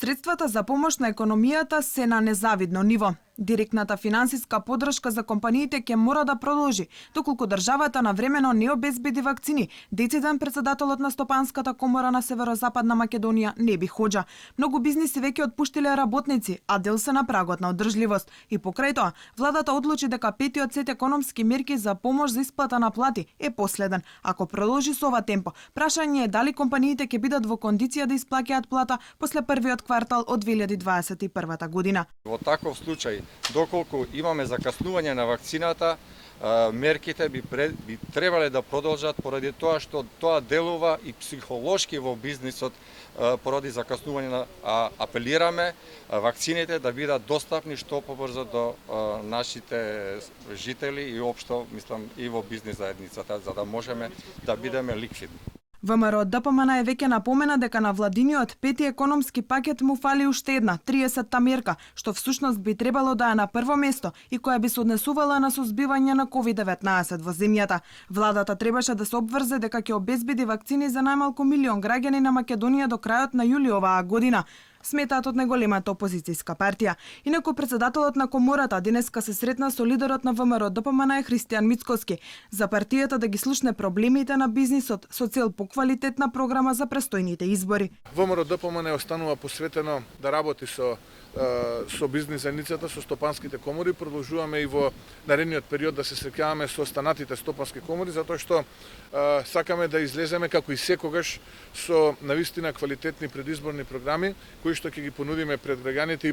Средствата за помош на економијата се на незавидно ниво. Директната финансиска поддршка за компаниите ќе мора да продолжи, доколку државата навремено не обезбеди вакцини. Дециден председателот на Стопанската комора на Северозападна Македонија Неби Хоџа. Многу бизниси веќе отпуштиле работници, а дел се на прагот на одржливост. И покрај тоа, владата одлучи дека петиот сет економски мерки за помош за исплата на плати е последен. Ако продолжи со ова темпо, прашање е дали компаниите ќе бидат во кондиција да исплаќаат плата после првиот квартал од 2021 година. Во таков случај, доколку имаме закаснување на вакцината, мерките би требале да продолжат поради тоа што тоа делува и психолошки во бизнисот поради закаснување на апелираме вакцините да бидат достапни што побрзо до нашите жители и општо мислам и во бизнис заедницата за да можеме да бидеме ликвидни. ВМРО ДПМН е веќе напомена дека на владиниот пети економски пакет му фали уште една, 30-та мерка, што всушност би требало да е на прво место и која би се однесувала на сузбивање на COVID-19 во земјата. Владата требаше да се обврзе дека ќе обезбеди вакцини за најмалку 1 милион граѓани на Македонија до крајот на јули оваа година, сметаат од најголемата опозицијска партија. Инаку председателот на комората денеска се сретна со лидерот на ВМРО ДПМН Христијан Мицкоски за партијата да ги слушне проблемите на бизнисот со цел поквалитетна програма за престојните избори. ВМРО ДПМН останува посветено да работи со бизнис заедницата, со стопанските комори. Продолжуваме и во наредниот период да се среќаваме со останатите стопански комори, затоа што сакаме да излеземе како и секогаш со навистина квалитетни предизборни програми кои што ќе ги понудиме пред граѓаните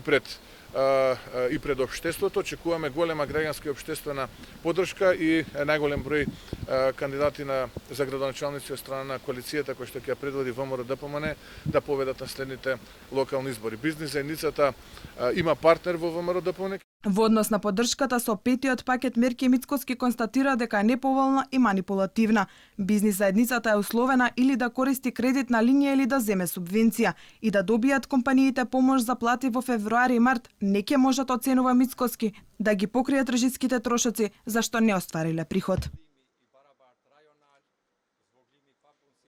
и пред општеството. Очекуваме голема граѓанска и општествена поддршка и најголем број кандидати за градоначалници од страна на коалицијата која што ќе ја предводи ВМРО ДПМН да победат на следните локални избори. Бизнис заедницата има партнер во ВМРО ДПМН. Во однос на поддршката со петиот пакет мерки Мицкоски констатира дека е неповолна и манипулативна. Бизнис заедницата е условена или да користи кредитна линија или да земе субвенција и да добијат компаниите помош за плати во февруари и март. Не ќе можат, оценува Мицкоски, да ги покријат режиските трошоци зашто не оствариле приход.